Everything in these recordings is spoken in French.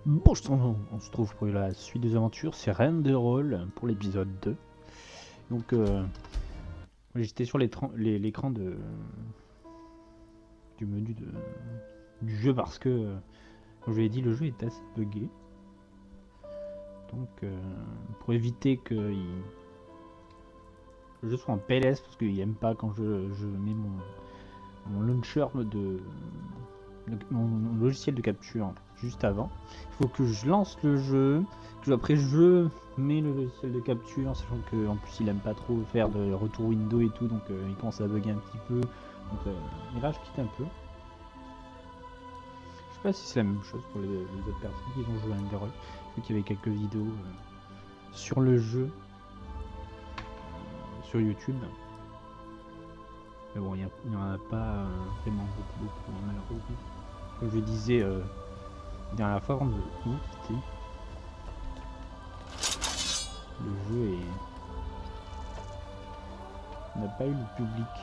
Bonjour, on se trouve pour la suite des aventures, c'est Enderal pour l'épisode 2. Donc j'étais sur l'écran du menu du jeu parce que, comme je l'ai dit, le jeu est assez buggé. Donc pour éviter que le jeu soit en PLS, parce qu'il n'aime pas quand je mets mon launcher mon logiciel de capture juste avant. Il faut que je lance le jeu, que après je mets le logiciel de capture, sachant que en plus il aime pas trop faire de retour window et tout, donc il commence à bugger un petit peu. Donc et là je quitte un peu. Je sais pas si c'est la même chose pour les autres personnes qui ont joué à Enderal. J'ai vu qu'il y avait quelques vidéos sur le jeu sur YouTube. Mais bon, il n'y en a pas vraiment beaucoup malheureusement. Comme je disais la dernière fois avant de nous quitter, le jeu n'a pas eu le public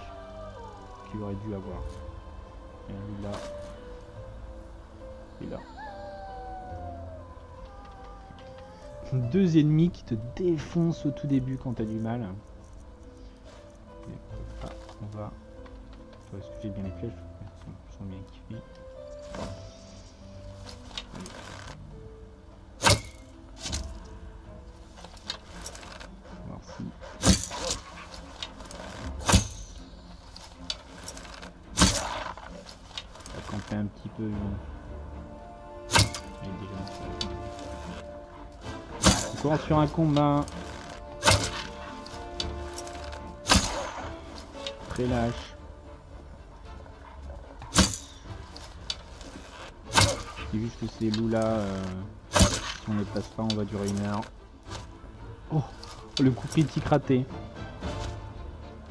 qu'il aurait dû avoir. Et là, et là. Deux ennemis qui te défoncent au tout début quand t'as du mal. On va. Est-ce que j'ai bien les flèches? Elles sont bien équipées. Voir si. On va camper un petit peu. On commence sur un combat. Très lâche. C'est juste que ces loups là, si on les passe pas, on va durer 1 heure. Oh, le coup critique raté.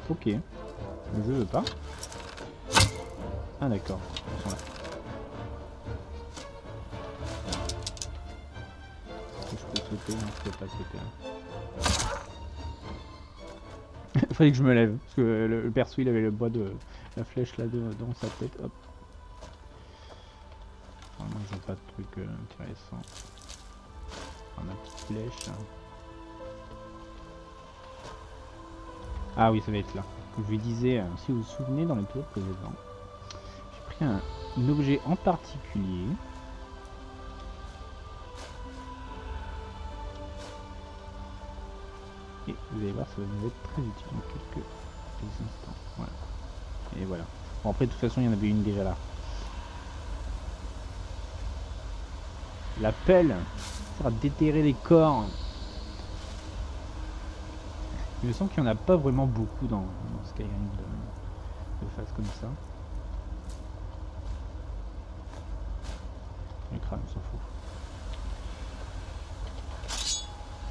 Ok, le jeu veut pas. Ah d'accord, ils sont là. Est-ce que je peux sauter? Non, je peux pas sauter. Il fallait que je me lève, parce que le perso il avait le bois de la flèche là dans sa tête. Hop. Vraiment ils ont pas de trucs intéressants. On a une petite flèche. Ah oui, ça va être là. Comme je lui disais, si vous vous souvenez dans l'épisode précédent, j'ai pris un objet en particulier. Et vous allez voir, ça va nous être très utile dans quelques instants. Voilà. Et voilà. Bon, après, de toute façon, il y en avait une déjà là. La pelle sert à déterrer les corps. Il me semble qu'il n'y en a pas vraiment beaucoup dans Skyrim de face comme ça. Le crâne, on s'en fout.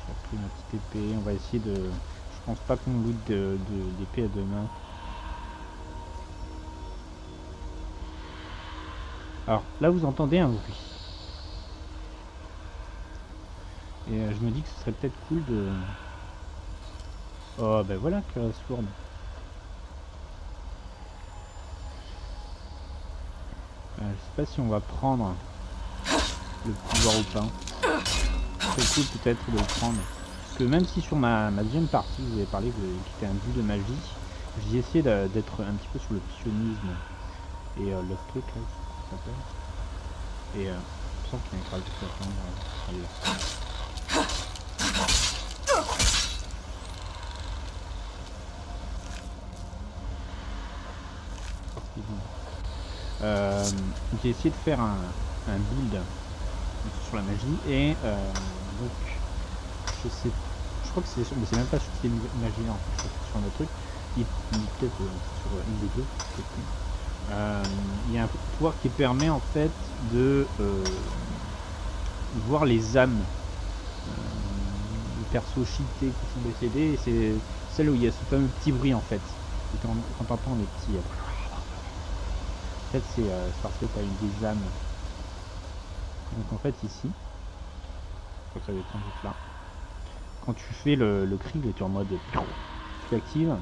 J'ai pris ma petite épée. On va essayer de... Je pense pas qu'on loot d'épée à deux mains. Alors là, vous entendez un bruit. Et je me dis que ce serait peut-être cool de... Oh ben voilà que la sourde. Je sais pas si on va prendre le pouvoir ou pas. C'est cool peut-être de le prendre. Parce que même si sur ma deuxième partie vous avez parlé qu'il était un bout de ma vie, j'ai essayé d'être un petit peu sur le psionnisme et le truc là, ça s'appelle. Et je sens qu'il y a un crash de serpent. Allez là. J'ai essayé de faire un build sur la magie et donc je crois que c'est même pas sur cette magie là en fait, sur un autre truc, peut-être sur une des deux, il y a un pouvoir qui permet en fait de voir les âmes des persos cheatés qui sont décédés, et c'est celle où il y a ce fameux petit bruit en fait, et quand t'entends les petits en fait c'est parce que tu as une des âmes. Donc en fait ici, je crois que ça va être sans doute là, quand tu fais le cri, tu es en mode tu actives,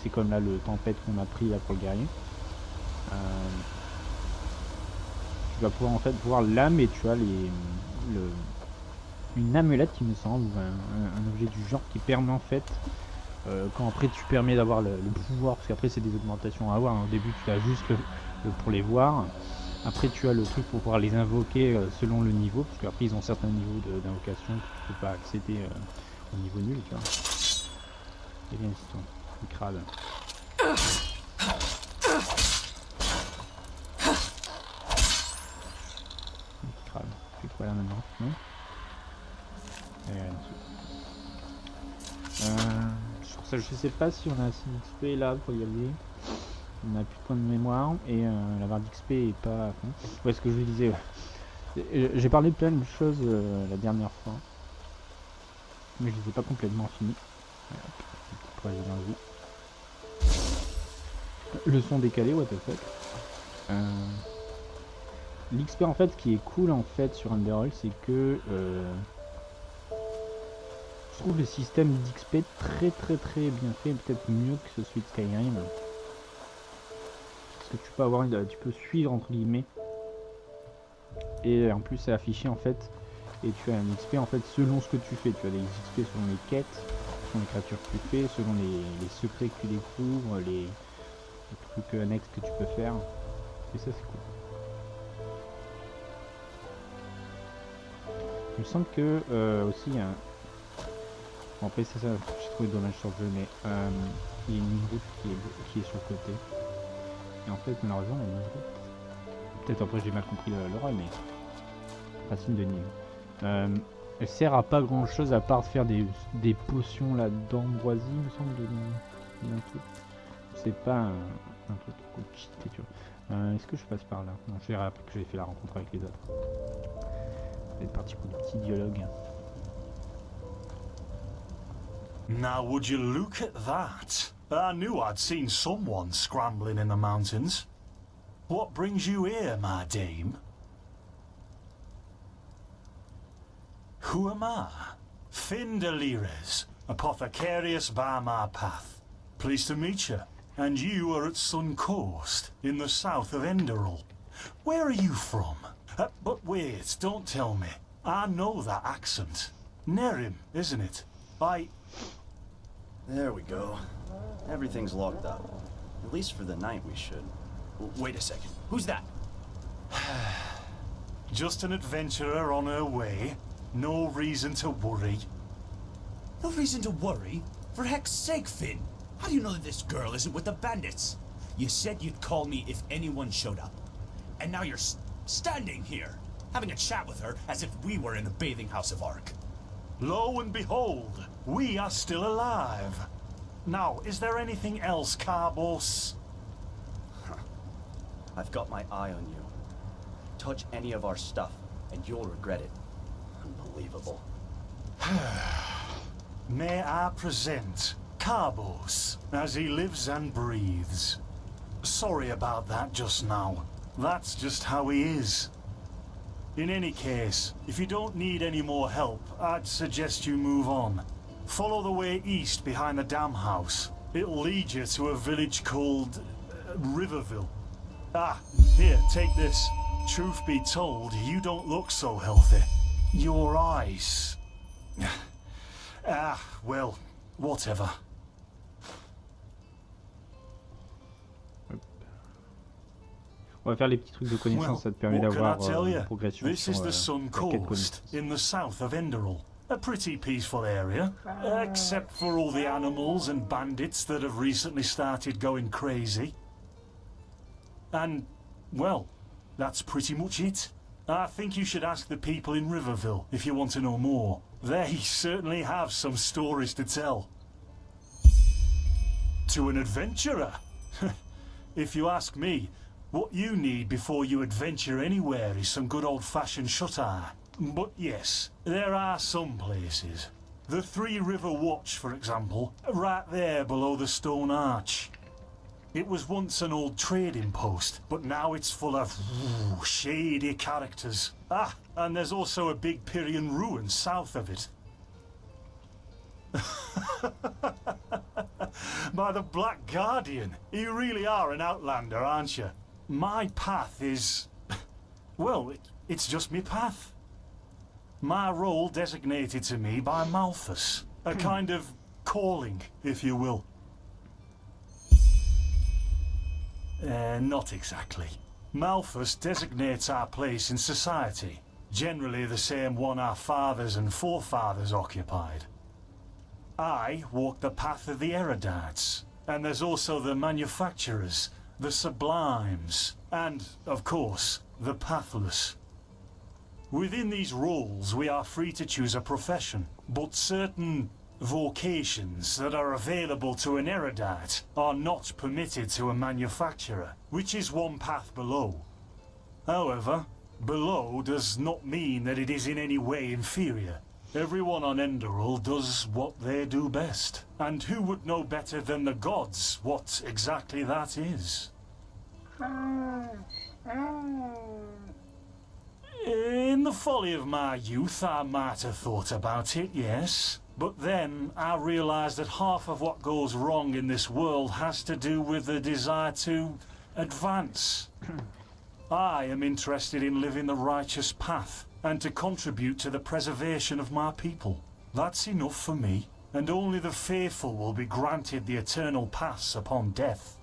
C'est comme là le tempête qu'on a pris là pour le guerrier. Tu vas pouvoir en fait voir l'âme et tu as une amulette qui me semble, ou un objet du genre qui permet en fait, quand après tu permets d'avoir le pouvoir, parce qu'après c'est des augmentations à avoir, hein. Au début tu as juste pour les voir, après tu as le truc pour pouvoir les invoquer selon le niveau, parce qu'après ils ont certains niveaux d'invocation que tu peux pas accéder au niveau nul, tu vois. Et bien ici, toi, le crabe. Tu fais quoi là maintenant? Non, sur ça, je sais pas si on a assez d'XP là pour y aller. On a plus de points de mémoire et la barre d'XP est pas à fond. Ouais, ce que je vous disais, j'ai parlé de plein de choses la dernière fois, mais je les ai pas complètement finies. Voilà, le son décalé, what the fuck. L'XP en fait, qui est cool en fait sur Enderal, c'est que je trouve le système d'XP très bien fait, peut-être mieux que celui de Skyrim. Parce que tu peux avoir tu peux suivre entre guillemets. Et en plus c'est affiché en fait. Et tu as un XP en fait selon ce que tu fais. Tu as des XP selon les quêtes, selon les créatures que tu fais, selon les secrets que tu découvres, les trucs annexes que tu peux faire. Et ça c'est cool. Il me semble que aussi bon, après ça j'ai trouvé dommage sur le jeu, mais il y a une route qui est sur le côté. Et en fait malheureusement il y a une route. Peut-être après j'ai mal compris l'oral, mais racine de Nîmes. Elle sert à pas grand chose à part faire des potions là d'ambroisie, il me semble, d'un truc. C'est pas un truc trop cheaté, tu vois. Est-ce que je passe par là? Non, je verrai après que j'ai fait la rencontre avec les autres. C'est parti pour le petit dialogue. Now would you look at that? I knew I'd seen someone scrambling in the mountains. What brings you here, my dame? Who am I? Findelires, apothecarius by my path. Pleased to meet you. And you are at Sun Coast, in the south of Enderal. Where are you from? But wait, don't tell me. I know that accent. Nerim, isn't it? There we go. Everything's locked up. At least for the night we should. Wait a second. Who's that? Just an adventurer on her way. No reason to worry. No reason to worry? For heck's sake, Finn! How do you know that this girl isn't with the bandits? You said you'd call me if anyone showed up. And now you're standing here, having a chat with her as if we were in the bathing house of Ark. Lo and behold, we are still alive. Now, is there anything else, Carbos? I've got my eye on you. Touch any of our stuff, and you'll regret it. Unbelievable. May I present Carbos, as he lives and breathes. Sorry about that just now. That's just how he is. In any case, if you don't need any more help, I'd suggest you move on. Follow the way east behind the dam house. It'll lead you to a village called Riverville. Ah, here, take this. Truth be told, you don't look so healthy. Your eyes... well, whatever. On va faire les petits trucs de connaissance, ça te permet d'avoir une progression This is the Sun Coast, in the south of Enderal. A pretty peaceful area, except for all the animals and bandits that have recently started going crazy. And, well, that's pretty much it. I think you should ask the people in Riverville if you want to know more. They certainly have some stories to tell. To an adventurer? If you ask me, what you need before you adventure anywhere is some good old-fashioned shut-eye. But yes, there are some places. The Three River Watch, for example, right there below the stone arch. It was once an old trading post, but now it's full of shady characters. Ah, and there's also a big Pyrian ruin south of it. by the Black Guardian. You really are an outlander, aren't you? My path is... well, it's just me path. My role designated to me by Malthus. A kind of calling, if you will. Not exactly. Malthus designates our place in society. Generally the same one our fathers and forefathers occupied. I walk the path of the erudites, and there's also the manufacturers, the sublimes, and, of course, the pathless. Within these roles we are free to choose a profession, but certain vocations that are available to an erudite are not permitted to a manufacturer, which is one path below. However, below does not mean that it is in any way inferior. Everyone on Enderal does what they do best, and who would know better than the gods what exactly that is? In the folly of my youth, I might have thought about it, yes. But then I realized that half of what goes wrong in this world has to do with the desire to advance. I am interested in living the righteous path and to contribute to the preservation of my people. That's enough for me, and only the faithful will be granted the eternal pass upon death.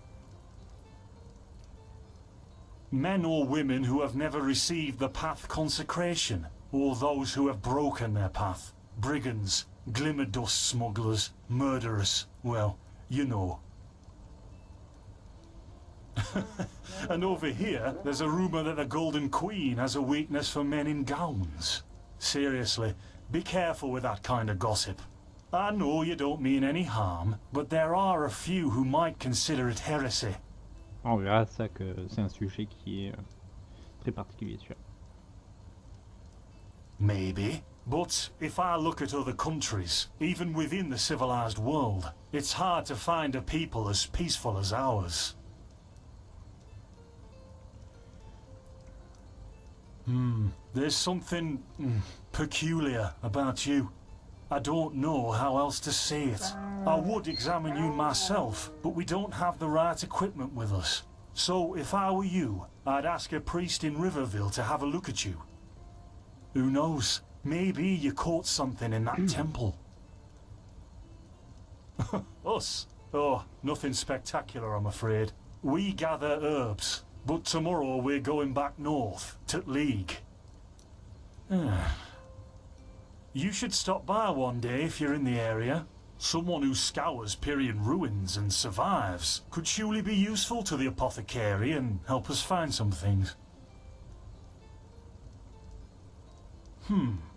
Men or women who have never received the path consecration, or those who have broken their path, brigands, glimmer dust smugglers, murderers, well, you know. And over here, there's a rumour that the Golden Queen has a weakness for men in gowns. Seriously, be careful with that kind of gossip. I know you don't mean any harm, but there are a few who might consider it heresy. On verra ça que c'est un sujet qui est très particulier, sûr. Maybe. But if I look at other countries, even within the civilized world, it's hard to find a people as peaceful as ours. There's something peculiar about you. I don't know how else to say it. I would examine you myself, but we don't have the right equipment with us. So if I were you, I'd ask a priest in Riverville to have a look at you. Who knows? Maybe you caught something in that temple. Us? Oh, nothing spectacular, I'm afraid. We gather herbs, but tomorrow we're going back north, to League. You should stop by one day if you're in the area. Someone who scours Pyrian ruins and survives could surely be useful to the apothecary and help us find some things.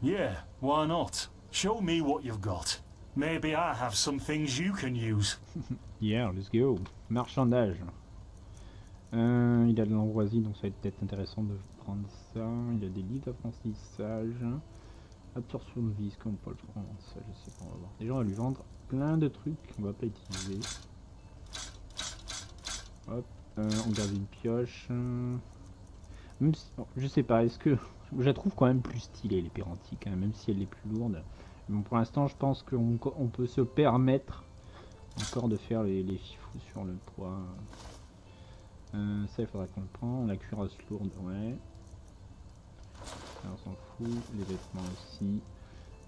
Yeah, why not? Show me what you've got. Maybe I have some things you can use. Yeah, let's go. Marchandage. Il a de l'ambroisie, donc ça va être peut-être intéressant de prendre ça. Il a des livres d'apprentissage. Absorption de vis, comme Paul France. Je sais pas, on va voir. Déjà, on va lui vendre plein de trucs qu'on va pas utiliser. Hop, on garde une pioche. Même si, bon, je sais pas, est-ce que... Je la trouve quand même plus stylée, l'épée antique, hein, même si elle est plus lourde. Bon, pour l'instant, je pense qu'on peut se permettre encore de faire les fifous sur le toit. Ça, il faudra qu'on le prenne. La cuirasse lourde, ouais. On s'en fout. Les vêtements aussi.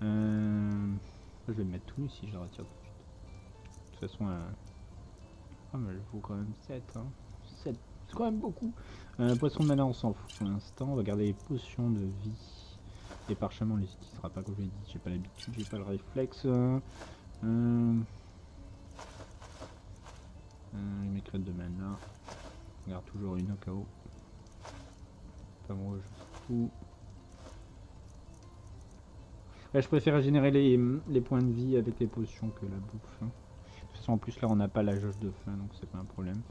Je vais mettre tout ici, je le retire tout de suite. De toute façon, ah, mais il faut quand même 7. Hein. 7, c'est quand même beaucoup. Poisson de mana, on s'en fout pour l'instant. On va garder les potions de vie. Les parchemins, on les utilisera pas, comme je l'ai dit. J'ai pas l'habitude, j'ai pas le réflexe. Mes crêtes de mana. On garde toujours une au cas où. Pas moi, je m'en fous. Ouais, je préfère générer les points de vie avec les potions que la bouffe. Hein. De toute façon, en plus, là, on n'a pas la jauge de faim, donc c'est pas un problème.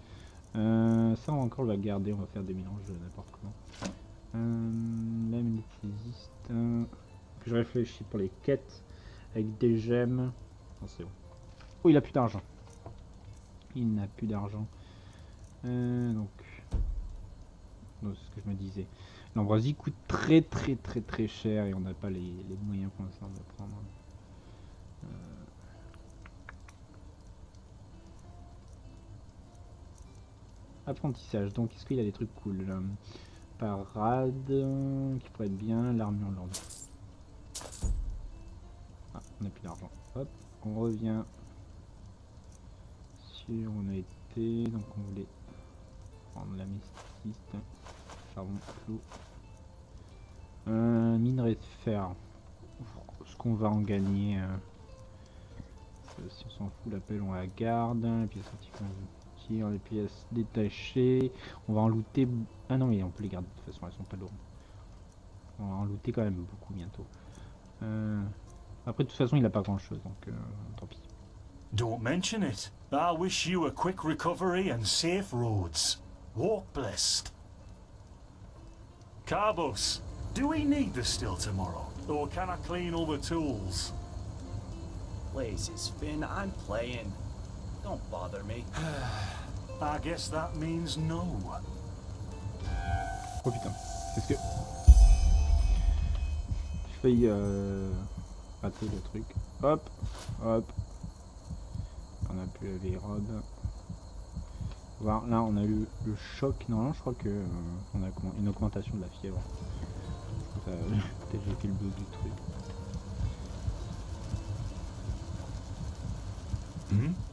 Ça, on va encore le garder. On va faire des mélanges de n'importe comment. Même les existe. Je réfléchis pour les quêtes avec des gemmes. Non, c'est bon. Oh, il a plus d'argent. Il n'a plus d'argent. Donc, c'est ce que je me disais. L'ambroisie coûte très cher et on n'a pas les moyens pour l'instant de le prendre. Apprentissage, donc est-ce qu'il y a des trucs cool? Parade, qui pourrait être bien, l'armure lourde. Ah, on n'a plus d'argent. Hop, on revient sur où on a été, donc on voulait prendre la mystiste, charbon, clou, minerai de fer. Ce qu'on va en gagner, si on s'en fout, la pelle on la garde, les pièces anti-tire, les pièces détachées, on va en looter. Ah non, mais on peut les garder de toute façon, elles sont pas lourdes. On va en looter quand même beaucoup bientôt. Après, de toute façon, il a pas grand chose, donc tant pis. Don't mention it. I wish you a quick recovery and safe roads. Walk blessed. Carbos, do we need the still tomorrow? Or can I clean all the tools? Blazes, Finn, I'm playing. Don't bother me. I guess that means no. Oh putain, qu'est-ce que... J'ai failli rater le truc. Hop, hop. On a pu laver les robes. Voir, là on a eu le choc. Normalement je crois que on a une augmentation de la fièvre. Peut-être j'ai fait le bug du truc.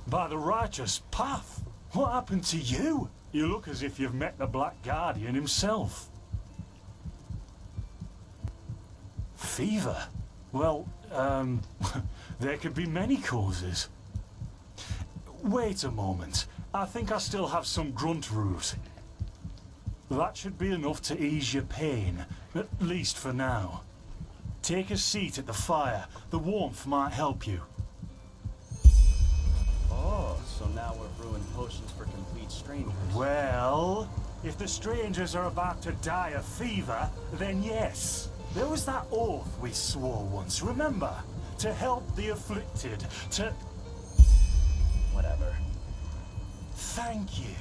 By the righteous path. What happened to you? You look as if you've met the Black Guardian himself. Fever? Well, there could be many causes. Wait a moment. I think I still have some grunt root. That should be enough to ease your pain, at least for now. Take a seat at the fire. The warmth might help you. Oh, so now we're brewing potions for complete strangers. Well, if the strangers are about to die of fever, then yes. There was that oath we swore once, remember? To help the afflicted, to... Whatever. Thank you.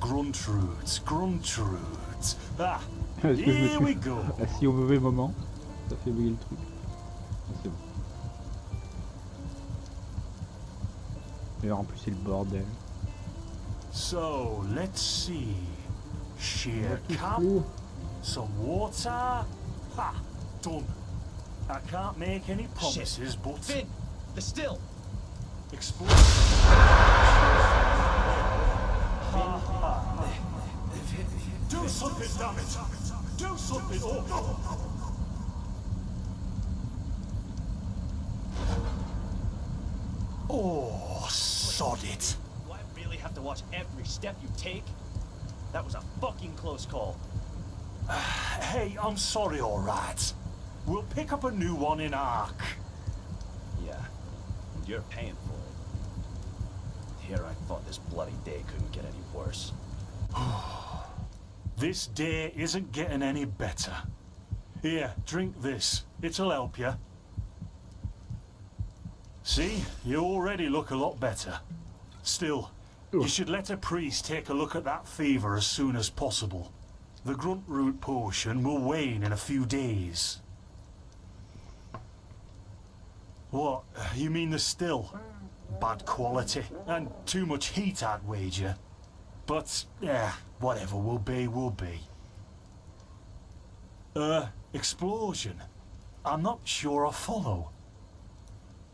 Gruntroots, gruntroots. Ah, Est-ce que je me here suis we go. assis au mauvais moment? Ça fait bugger le truc. Ah, c'est bon. Et en plus c'est le bordel. So, let's see. Sheer cap, some water. Ha, done. I can't make any promises, but... Finn, the still. Explore. Do something, damn it! Do something! Oh, sod it! Do I really have to watch every step you take? That was a fucking close call. Hey, I'm sorry, alright. We'll pick up a new one in Ark. Yeah, and you're paying for it. Here I thought this bloody day couldn't get any worse. This day isn't getting any better. Here, drink this. It'll help you. See, you already look a lot better. Still, you should let a priest take a look at that fever as soon as possible. The grunt root potion will wane in a few days. What? You mean the still? Bad quality and too much heat, I'd wager. But, yeah, whatever will be, will be. Explosion? I'm not sure I follow.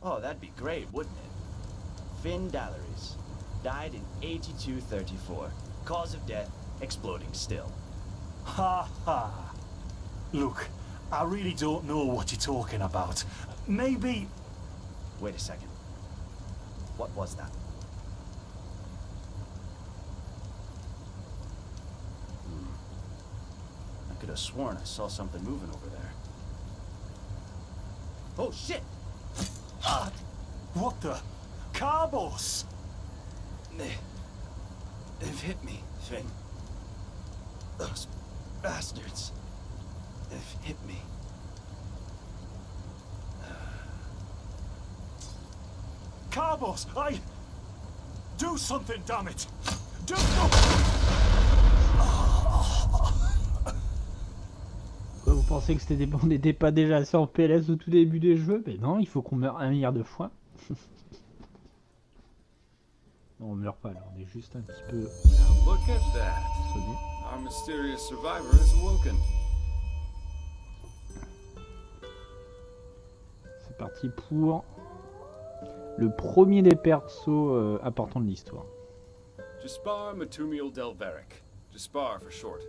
Oh, that'd be great, wouldn't it? Finn Dalleries. Died in 8234. Cause of death, exploding still. Ha ha. Look, I really don't know what you're talking about. Maybe... Wait a second. What was that? I could have sworn I saw something moving over there. Oh, shit! What the? Carbos! They've hit me, Finn. Those bastards. They've hit me. Carbos, do something, damn it! Do... Vous pensez que on n'était pas déjà assez en PLS au tout début des jeux? Mais non, il faut qu'on meure 1 milliard de fois. Non, on meurt pas là, on est juste un petit peu Now look at that. sonné. Our mysterious survivor has awoken. C'est parti pour le premier des persos importants de l'histoire. Jaspar Matumiel Delveric. Jaspar for short.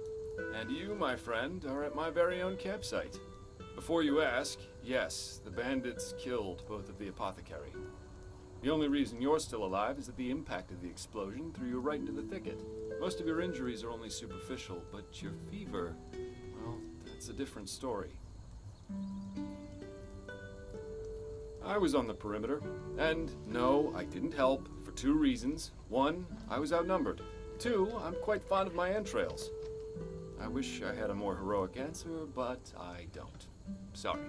And you, my friend, are at my very own campsite. Before you ask, yes, the bandits killed both of the apothecary. The only reason you're still alive is that the impact of the explosion threw you right into the thicket. Most of your injuries are only superficial, but your fever, well, that's a different story. I was on the perimeter, and no, I didn't help, for two reasons. One, I was outnumbered. Two, I'm quite fond of my entrails. I wish I had a more heroic answer, but I don't. Sorry.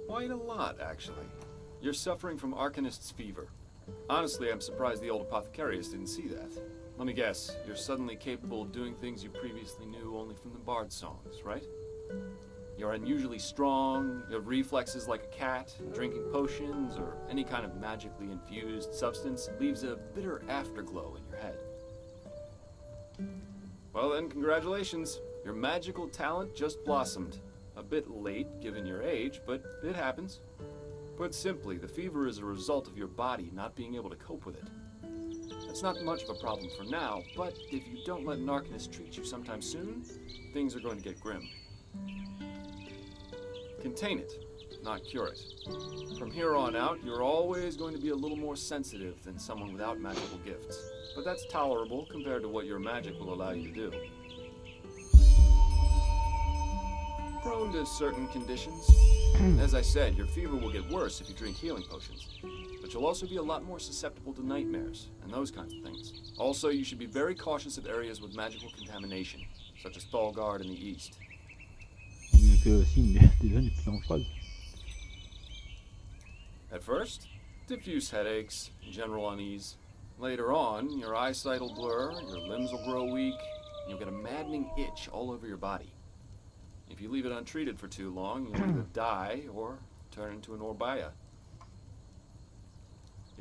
Quite a lot, actually. You're suffering from Arcanist's fever. Honestly, I'm surprised the old apothecarius didn't see that. Let me guess, you're suddenly capable of doing things you previously knew only from the bard songs, right? You're unusually strong, you have reflexes like a cat, and drinking potions or any kind of magically infused substance leaves a bitter afterglow in your head. Well then, congratulations. Your magical talent just blossomed. A bit late given your age, but it happens. Put simply, the fever is a result of your body not being able to cope with it. That's not much of a problem for now, but if you don't let an Arcanist treat you sometime soon, things are going to get grim. Contain it, not cure it. From here on out, you're always going to be a little more sensitive than someone without magical gifts. But that's tolerable compared to what your magic will allow you to do. Prone to certain conditions. As I said, your fever will get worse if you drink healing potions. But you'll also be a lot more susceptible to nightmares and those kinds of things. Also, you should be very cautious of areas with magical contamination, such as Thalgard in the east. Donc aussi une des zones les plus dangereuses. At first, diffuse headaches, general unease. Later on, your eyesight will blur, your limbs will grow weak, and you'll get a maddening itch all over your body. If you leave it untreated for too long, you'll either die or turn into an Orbaya.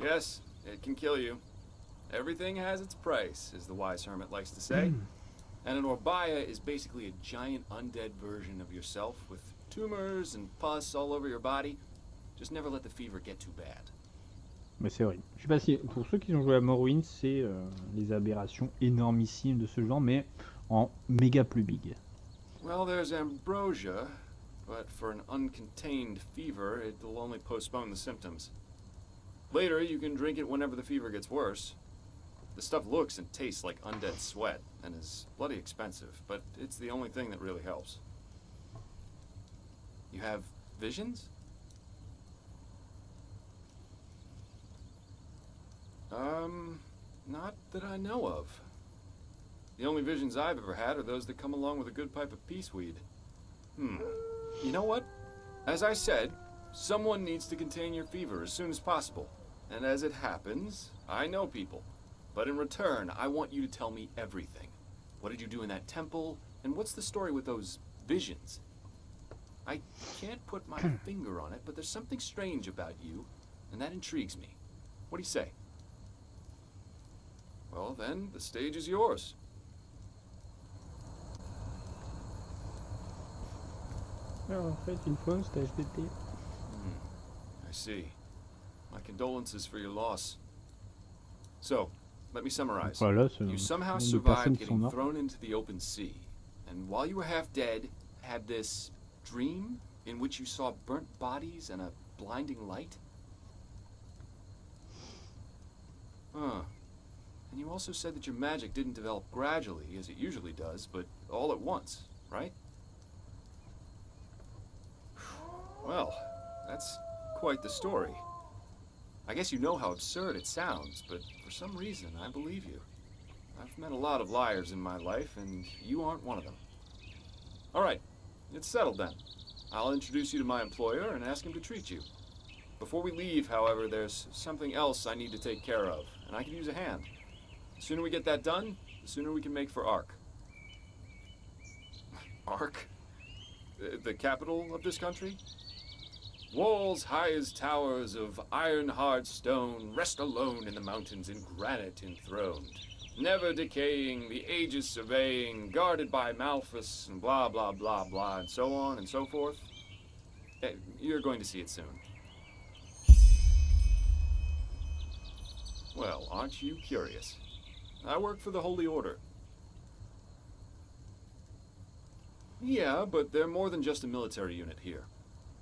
Yes, it can kill you. Everything has its price, as the wise hermit likes to say. And an Orbaya is basically a giant undead version of yourself with tumors and pus all over your body. Just never let the fever get too bad. Mais c'est horrible. Je sais pas si pour ceux qui ont joué à Morrowind, c'est les aberrations énormissimes de ce genre, mais en méga plus big. Well, there's ambrosia, but for an uncontained fever, it'll only postpone the symptoms. Later, you can drink it whenever the fever gets worse. The stuff looks and tastes like undead sweat, and is bloody expensive, but it's the only thing that really helps. You have visions? Not that I know of. The only visions I've ever had are those that come along with a good pipe of peaceweed. You know what? As I said, someone needs to contain your fever as soon as possible. And as it happens, I know people. But in return, I want you to tell me everything. What did you do in that temple? And what's the story with those visions? I can't put my finger on it, but there's something strange about you, and that intrigues me. What do you say? Well, then, the stage is yours. Alors en fait, une fois, c'était HDT. I see. My condolences for your loss. So, let me summarize. Voilà, You somehow nombre de survived personnes qui sont getting mortes. thrown into the open sea, and while you were half dead, had this dream in which you saw burnt bodies and a blinding light? Huh. And you also said that your magic didn't develop gradually, as it usually does, but all at once, right? Well, that's quite the story. I guess you know how absurd it sounds, but for some reason, I believe you. I've met a lot of liars in my life, and you aren't one of them. All right, it's settled then. I'll introduce you to my employer and ask him to treat you. Before we leave, however, there's something else I need to take care of, and I could use a hand. The sooner we get that done, the sooner we can make for Ark. Ark? The capital of this country? Walls high as towers of iron-hard stone rest alone in the mountains in granite enthroned. Never decaying, the ages surveying, guarded by Malphus, and blah, blah, blah, blah, and so on and so forth. You're going to see it soon. Well, aren't you curious? I work for the Holy Order. Yeah, but they're more than just a military unit here.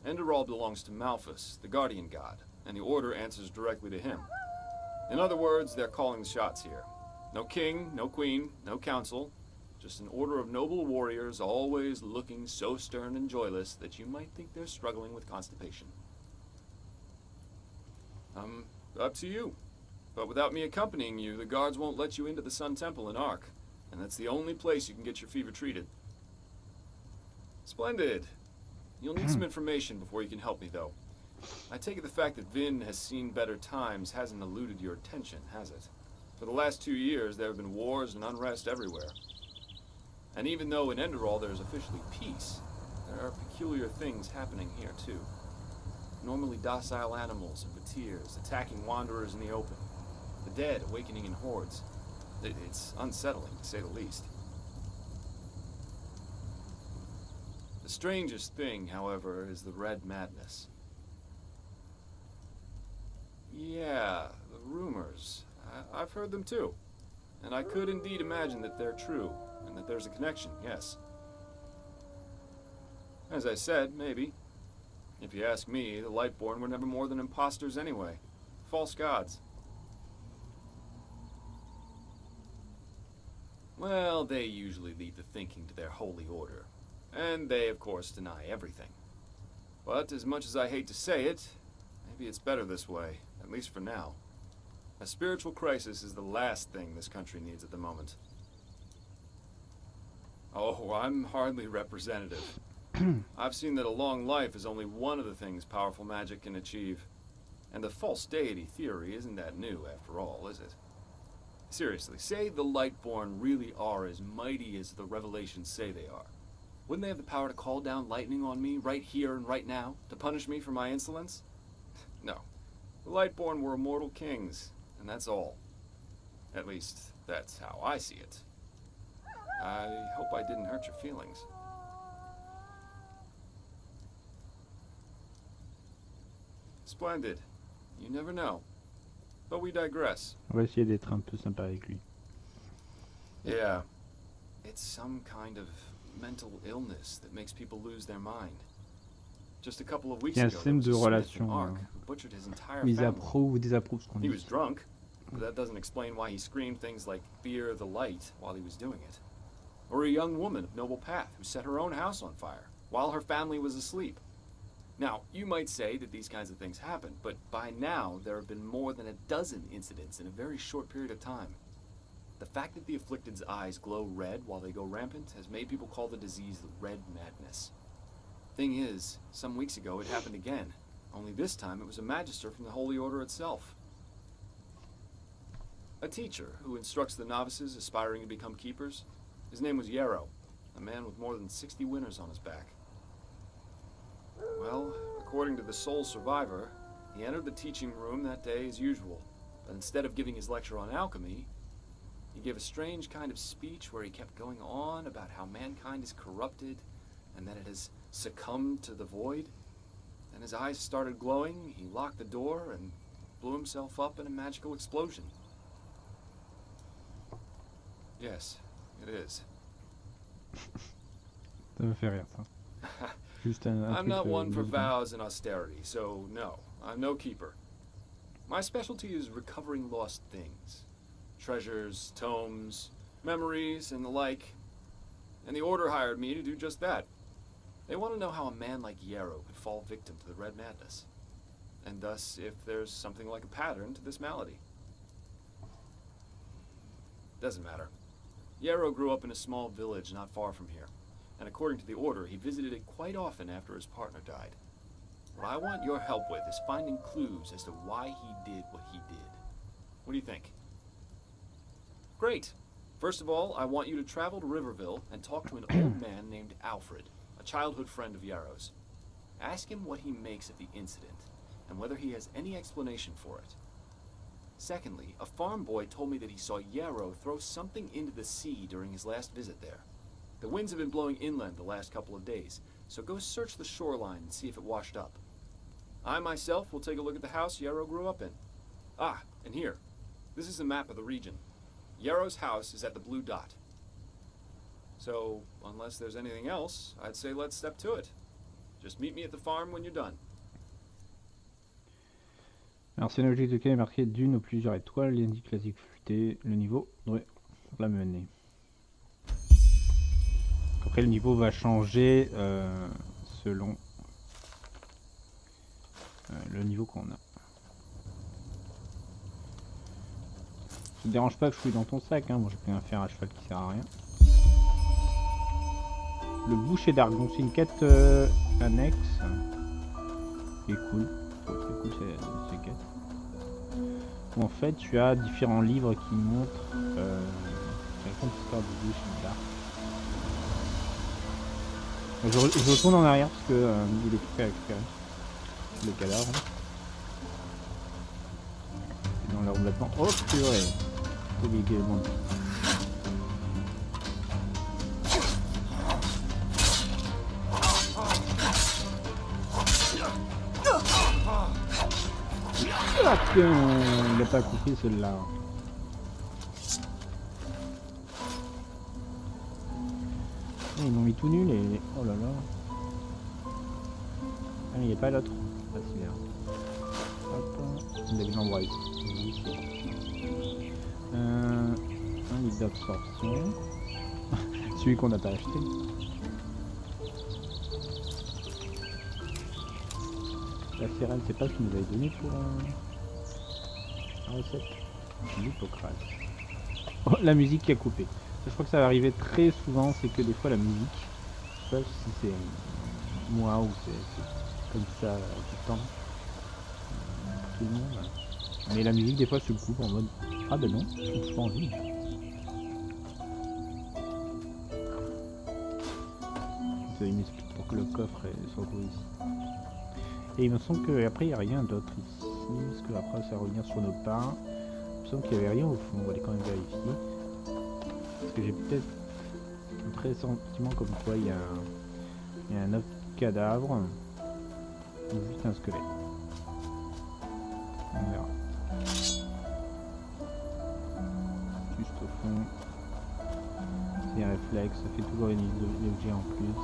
Enderal belongs to Malphus, the guardian god, and the Order answers directly to him. In other words, they're calling the shots here. No king, no queen, no council, just an order of noble warriors always looking so stern and joyless that you might think they're struggling with constipation. Up to you. But without me accompanying you, the guards won't let you into the Sun Temple in Ark, and that's the only place you can get your fever treated. Splendid. You'll need some information before you can help me, though. I take it the fact that Vin has seen better times hasn't eluded your attention, has it? For the last 2 years, there have been wars and unrest everywhere. And even though in Enderal there's officially peace, there are peculiar things happening here, too. Normally docile animals and fateers attacking wanderers in the open. The dead awakening in hordes. It's unsettling, to say the least. The strangest thing, however, is the Red Madness. Yeah, the rumors. I've heard them too. And I could indeed imagine that they're true, and that there's a connection, yes. As I said, maybe. If you ask me, the Lightborn were never more than imposters anyway. False gods. Well, they usually leave the thinking to their holy order. And they, of course, deny everything. But as much as I hate to say it, maybe it's better this way, at least for now. A spiritual crisis is the last thing this country needs at the moment. Oh, I'm hardly representative. I've seen that a long life is only one of the things powerful magic can achieve. And the false deity theory isn't that new, after all, is it? Seriously, say the Lightborn really are as mighty as the revelations say they are. Wouldn't they have the power to call down lightning on me right here and right now, to punish me for my insolence? No. The Lightborn were immortal kings, and that's all. At least, that's how I see it. I hope I didn't hurt your feelings. Splendid. You never know. But we digress. On va essayer d'être un peu sympa avec lui. Yeah. It's some kind of mental illness that makes people lose their mind. Just a couple of weeks Il y a un ago, there système was de a smith in relation. Ark who butchered his entire Où ils family. approuvent ou désapprouvent ce qu'on He dit. was drunk, but that doesn't explain why he screamed things like "Fear the light" while he was doing it. Or a young woman of noble path who set her own house on fire while her family was asleep. Now, you might say that these kinds of things happen, but by now there have been more than a dozen incidents in a very short period of time. The fact that the afflicted's eyes glow red while they go rampant has made people call the disease the Red Madness. Thing is, some weeks ago it happened again, only this time it was a magister from the Holy Order itself. A teacher who instructs the novices aspiring to become keepers. His name was Yarrow, a man with more than 60 winners on his back. Well, according to the sole survivor, he entered the teaching room that day as usual, but instead of giving his lecture on alchemy, he gave a strange kind of speech where he kept going on about how mankind is corrupted and that it has succumbed to the void. Then his eyes started glowing, he locked the door and blew himself up in a magical explosion. Yes, it is. Ça me fait rire ça. Juste un I'm truc not one for de- vows and austerity, so no, I'm no keeper. My specialty is recovering lost things. Treasures, tomes, memories, and the like. And the Order hired me to do just that. They want to know how a man like Yarrow could fall victim to the Red Madness. And thus, if there's something like a pattern to this malady. Doesn't matter. Yarrow grew up in a small village not far from here. And according to the Order, he visited it quite often after his partner died. What I want your help with is finding clues as to why he did what he did. What do you think? Great. First of all, I want you to travel to Riverville and talk to an old man named Alfred, a childhood friend of Yarrow's. Ask him what he makes of the incident, and whether he has any explanation for it. Secondly, a farm boy told me that he saw Yarrow throw something into the sea during his last visit there. The winds have been blowing inland the last couple of days, so go search the shoreline and see if it washed up. I myself will take a look at the house Yarrow grew up in. Ah, and here. This is a map of the region. Yarrow's house is at the blue dot. So, unless there's anything else, I'd say let's step to it. Just meet me at the farm when you're done. Alors c'est un objectif de est marqué d'une ou plusieurs étoiles, il indique la difficulté, le niveau devrait la mener. Après le niveau va changer selon le niveau qu'on a. Ça te dérange pas que je fouille dans ton sac, hein. Bon, j'ai pris un fer à cheval qui sert à rien. Le boucher d'Argon, c'est une quête annexe. Qui est cool. C'est très cool ces quêtes. Où en fait tu as différents livres qui montrent la l'histoire du boucher d'Argon. Je retourne en arrière parce que il est prêt à récupérer le cadavre. C'est dans leur bâtiment. Oh purée! C'est dégueu le monde. Ah putain, il a pas compris celui-là. Ils m'ont mis tout nul et... Oh là là. Ah mais il n'y a pas l'autre. Ah c'est bien. Hop, on a l'endroit ici. Un livre d'absorption. Celui qu'on n'a pas acheté. La sirène, c'est pas ce qu'il nous avait donné pour la recette. L'hypocrate. Oh, la musique qui a coupé. Je crois que ça va arriver très souvent, c'est que des fois la musique, je sais pas si c'est moi ou c'est comme ça tout le temps pour tout le monde. Mais la musique des fois se coupe en mode ah ben non, je suis pas envie. C'est une explique pour que le coffre se retrouve ici. Et il me semble qu'après il n'y a rien d'autre ici, parce que après ça va revenir sur nos pas. Il me semble qu'il n'y avait rien au fond, on va aller quand même vérifier. Parce que j'ai peut-être un pressentiment comme quoi il y a un autre cadavre ou juste un squelette. On verra. Juste au fond. C'est un réflexe, ça fait toujours une objet en plus.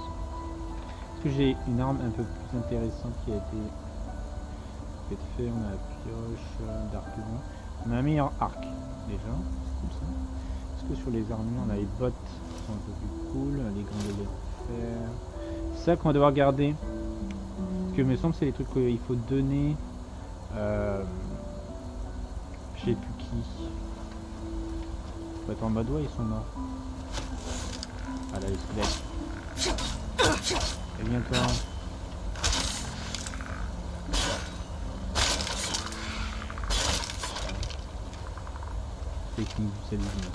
Est-ce que j'ai une arme un peu plus intéressante qui a été faite? On a la pioche d'argument. On a un meilleur arc déjà, comme ça. Est-ce que sur les armures on a les bottes qui sont un peu plus cool, les grands de fer. C'est ça qu'on va devoir garder. Parce que il me semble que c'est les trucs qu'il faut donner. Je sais plus qui. Faut être en mode ouais, ils sont morts. Ah là les squelettes. Et viens toi. Technique du salut.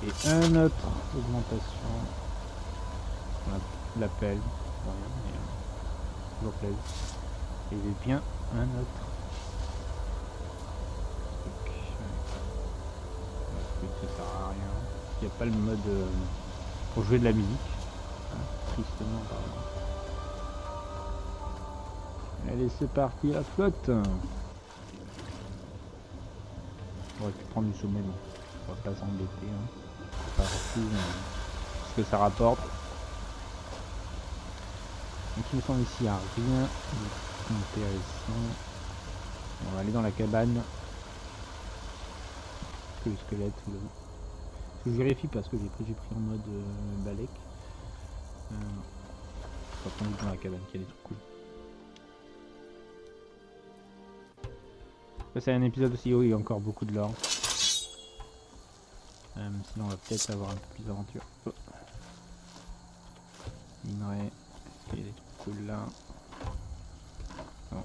Et un autre augmentation. On l'appelle. Toujours plaise. Et bien un autre. Ça sert à rien. Il n'y a pas le mode pour jouer de la musique. Tristement pardon. Allez c'est parti la flotte. On aurait pu prendre du sommeil, on va pas s'embêter, hein. Pas partout, ce que ça rapporte. Donc il me semble ici il n'y a rien d'intéressant. On va aller dans la cabane. Que le squelette ou le... Je vérifie parce que j'ai pris en mode balèque. On va prendre dans la cabane qui a des trucs cool. Ça c'est un épisode aussi où il y a encore beaucoup de lore. Sinon on va peut-être avoir un peu plus d'aventure. Oh. Minerai. Est-ce qu'il y a des trucs cool là? Non.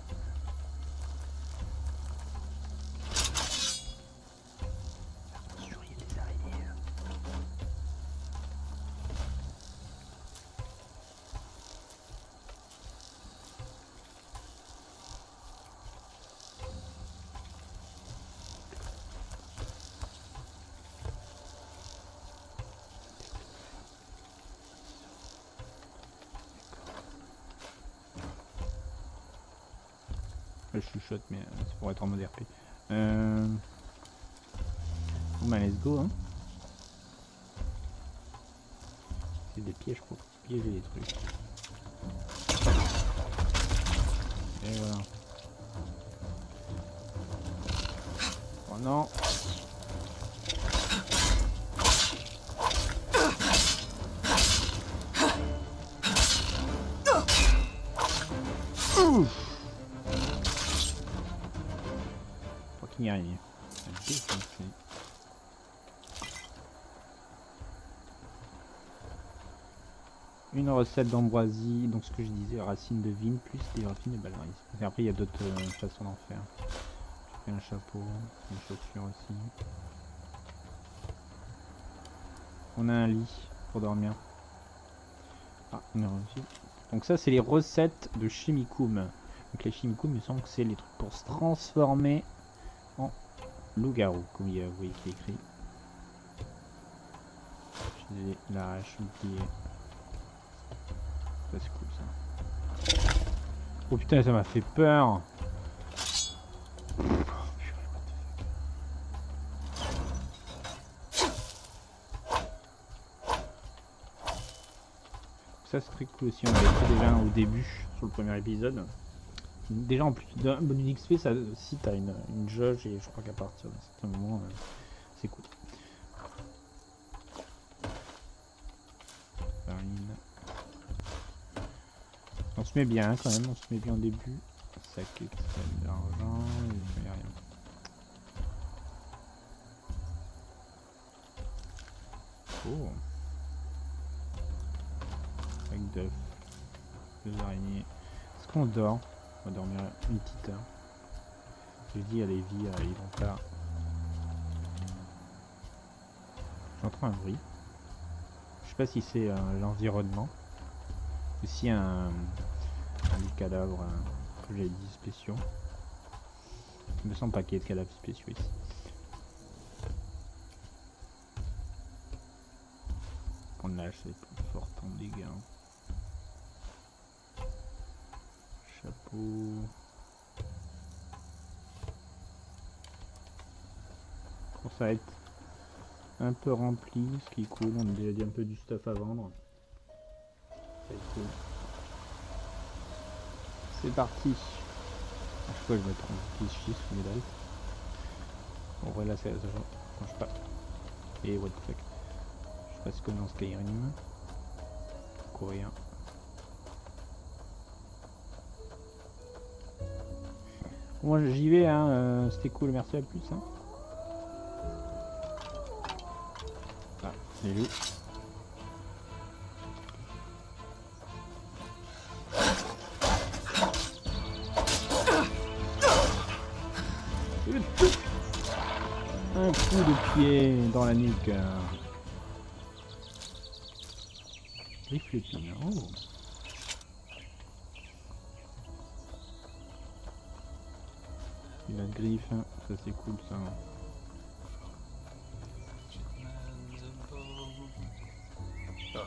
que je chuchote, mais c'est pour être en mode RP. Bon bah let's go hein. C'est des pièges pour piéger les trucs. Et voilà. Oh non. Ouf. Faut qu'il n'y arrive. Une recette d'ambroisie, donc ce que je disais, racines de vigne plus des racines de balmaris. Et après il y a d'autres façons d'en faire. Je fais un chapeau, une chaussure aussi. On a un lit pour dormir. Ah, on a réussi. Donc ça c'est les recettes de chimicum. Donc les chimicum, il me semble que c'est les trucs pour se transformer en loup-garou, comme vous voyez qui est écrit. J'ai la hache, oublié. Ça c'est cool ça. Oh putain, ça m'a fait peur. Ça c'est très cool aussi, on l'avait fait déjà au début sur le premier épisode. Déjà en plus d'un bonus XP, ça, si t'as une jauge et je crois qu'à partir d'un certain moment, c'est cool. Farine. On se met bien quand même, on se met bien au début. Sac extrême d'argent, il n'y a rien. Oh. Avec d'œufs, 2 araignées. Est-ce qu'on dort? On va dormir une petite heure. Je dis à Lévi, ils vont faire. J'entends un bruit. Je sais pas si c'est l'environnement. Ou si un cadavre, comme j'avais dit, spéciaux. Il me semble pas qu'il y ait de cadavres spéciaux ici. Prendre la hache, c'est plus fort en dégâts. Chapeau. Bon, ça va être un peu rempli, ce qui est cool. On a déjà dit un peu du stuff à vendre. Ça va être cool. C'est parti. À chaque fois je me trompe, qui se chie sous médaille. Bon voilà, ça change pas. Et what the fuck. Je passe comme dans Skyrim. Courir. Moi j'y vais hein, c'était cool, merci à plus hein. Ah, les loups. Un coup de pied dans la nuque. Griffe l'épine. Oh. Il a griffe, hein. Ça c'est cool ça. Oh,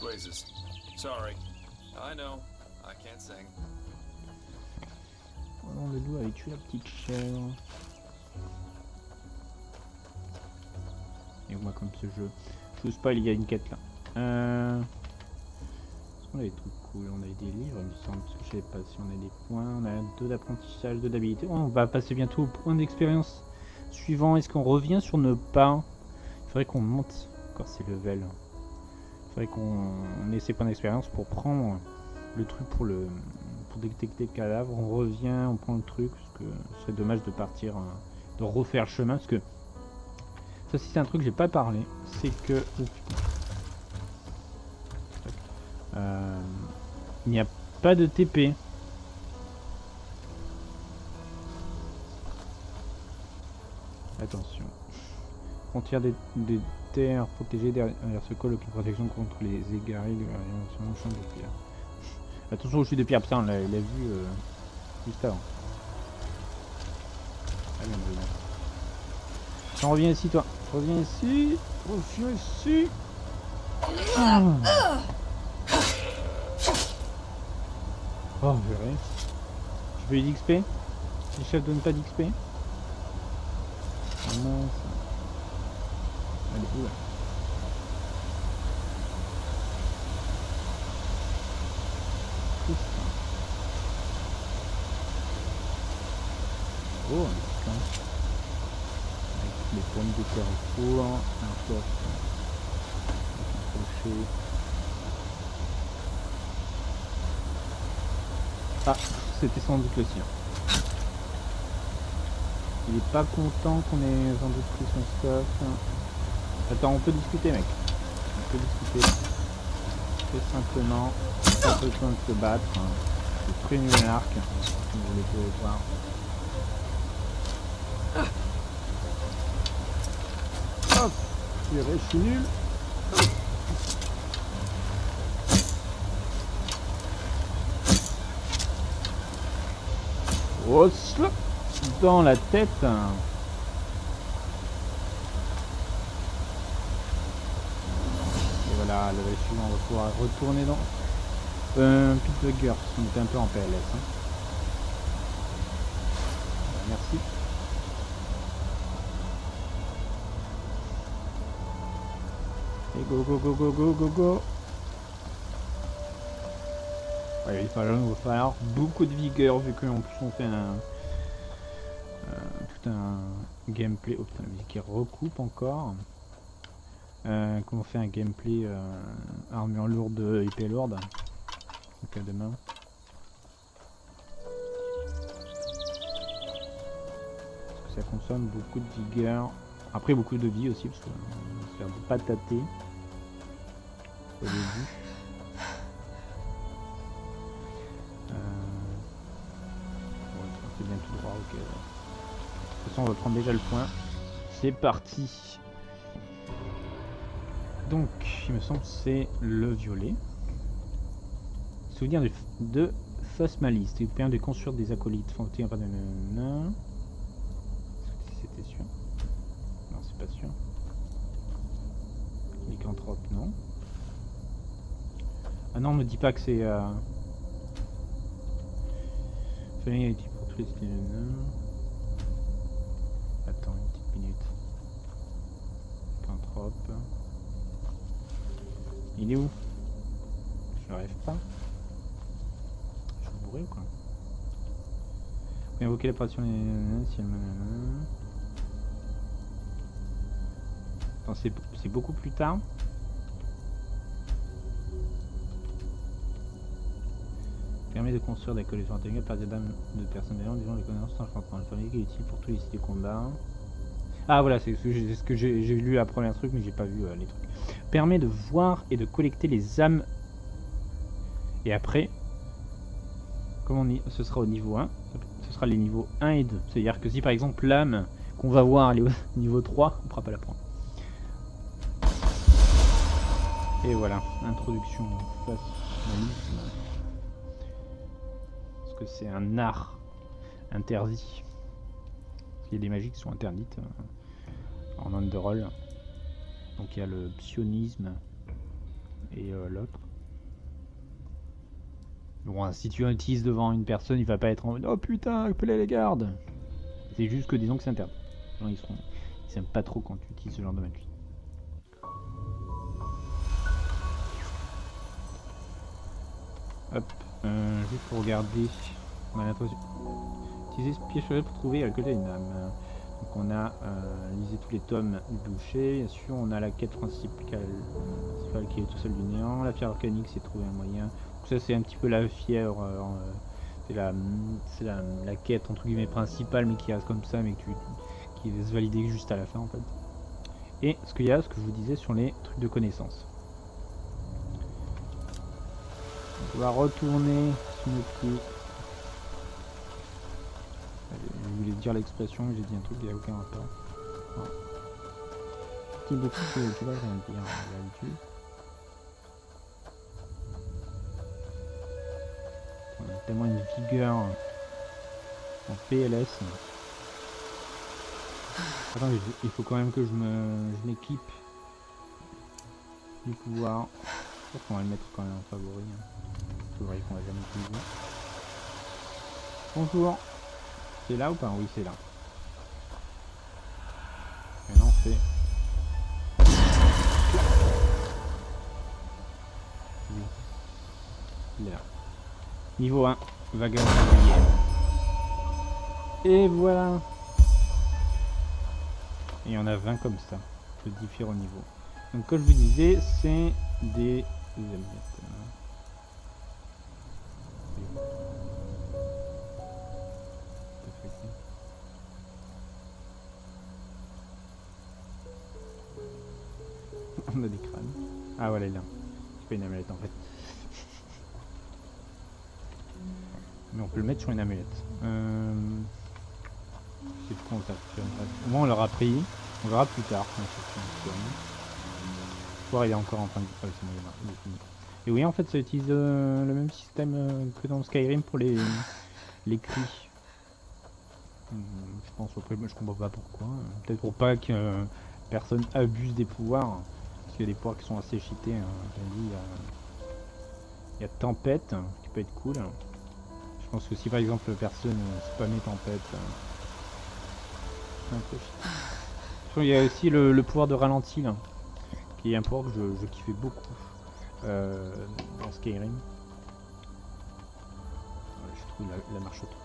blazes. Sorry. I know. I can't sing. Oh, le loup avait tué la petite chèvre. Et moi comme ce jeu. Je sais pas, il y a une quête là. On a des trucs cool, on a des livres, il me semble, parce que je sais pas si on a des points, on a 2 d'apprentissage, 2 d'habilité. Oh, on va passer bientôt au point d'expérience suivant. Est-ce qu'on revient sur nos pas? Il faudrait qu'on monte encore ces levels. Il faudrait qu'on ait ces points d'expérience pour prendre le truc pour détecter le cadavre. On revient, on prend le truc, parce que ce serait dommage de partir, de refaire le chemin, parce que ça si c'est un truc que j'ai pas parlé, c'est que il n'y a pas de TP. Attention. Frontière des terres protégées derrière ce col, aucune protection contre les égarés de la champ de pierre. Attention aux chutes de pierre, putain, on l'a vu juste avant. Allez, on revient. T'en reviens ici, toi. Reviens ici. Reviens ici. Ah. Oh, verrez. Je veux les XP. Les chefs donnent pas d'XP. Ah mince. Elle est où là? Triste. Oh, un petit camp. Avec les pommes de terre au four, un coffre. Un crochet. Ah, c'était sans doute le sien. Il est pas content qu'on ait sans doute pris son stuff. Attends, on peut discuter, mec. On peut discuter. Très simplement, pas besoin de se battre. C'est très nul à l'arc, comme vous pouvez voir. Hop, je suis nul. Oh, slop dans la tête. Et voilà, le suivant, on va pouvoir retourner dans Pitbugger, on était un peu en PLS. Hein. Merci. Et go go go go go go go. Ouais, il va falloir beaucoup de vigueur vu qu'en plus on fait tout un gameplay. Oh putain, la musique qui recoupe encore. Qu'on fait un gameplay armure lourde, épée lourde. Donc à demain. Parce que ça consomme beaucoup de vigueur. Après beaucoup de vie aussi parce qu'on va se faire de patater au début. C'est bien tout droit, ok. De toute façon on va prendre déjà le point. C'est parti. Donc il me semble que c'est le violet. Souvenir de fausse malice. Il permet de construire des acolytes. C'était sûr. Non, c'est pas sûr. Lycanthrope, non. Ah non, on me dit pas que c'est familiarité pour tous les styles. Attends une petite minute. Lycanthrope. Il est où? Je n'arrive pas. Je suis bourré ou quoi? Vous invoquer l'apparition si elle... C'est beaucoup plus tard. Permet de construire des collections intelligentes par des dames de personnes ayant disons les connaissances d'enchantement. Le famille qui est utile pour tous les sites de combat. Ah voilà, c'est ce que j'ai lu la première truc, mais j'ai pas vu les trucs. Permet de voir et de collecter les âmes. Et après, comme on y, ce sera au niveau 1, ce sera les niveaux 1 et 2. C'est-à-dire que si par exemple l'âme qu'on va voir elle est au niveau 3, on ne pourra pas la prendre. Et voilà, introduction face malisme. Parce que c'est un art interdit. Il y a des magies qui sont interdites en Enderal. Donc il y a le psionisme et l'autre. Bon, si tu utilises devant une personne, il va pas être en mode oh putain, appelez les gardes. C'est juste que disons que c'est interdit. Non, ils aiment pas trop quand tu utilises ce genre de magie. Hop, juste pour regarder, on a l'impression. Utiliser ce pied cheval pour trouver à côté d'une âme. Donc on a lisé tous les tomes du boucher, bien sûr on a la quête principale qui est tout seul du néant, la pierre organique c'est trouver un moyen. Donc ça c'est un petit peu la fièvre, c'est la quête entre guillemets principale mais qui reste comme ça mais qui va se valider juste à la fin en fait. Et ce qu'il y a, ce que je vous disais sur les trucs de connaissance. On va retourner sur notre pied. Je voulais dire l'expression, mais j'ai dit un truc, il n'y a aucun rapport. Voilà. Type de truc, tu vas rien dire, d'habitude. On a tellement une vigueur en PLS. Attends, il faut quand même que je m'équipe du pouvoir. Je pense qu'on va le mettre quand même en favori. Hein. Vous voyez qu'on va jamais utiliser. Bonjour. C'est là ou pas? Oui, c'est là. Et non, c'est... Oui. Il est là. Niveau 1, wagon régulier. Et voilà. Et il y en a 20 comme ça, de différents niveaux. Donc comme je vous disais, c'est des amulettes. On a des crânes. Ah voilà, il est là. C'est pas une amulette en fait. Mais on peut le mettre sur une amulette. C'est con ça. Au moins on l'aura pris. On verra plus tard. Voir il est encore en train de... Ah, c'est bon, il est fini. Et oui, en fait ça utilise le même système que dans Skyrim pour les cris. Je pense après, je comprends pas pourquoi. Peut-être pour pas que personne abuse des pouvoirs. Parce qu'il y a des pouvoirs qui sont assez cheatés. Hein. Il y a tempête qui peut être cool. Je pense que si par exemple personne spammait tempête, c'est un peu cheaté. Il y a aussi le pouvoir de ralenti là, qui est un pouvoir que je kiffais beaucoup dans Skyrim. Ouais, je trouve la marche autour.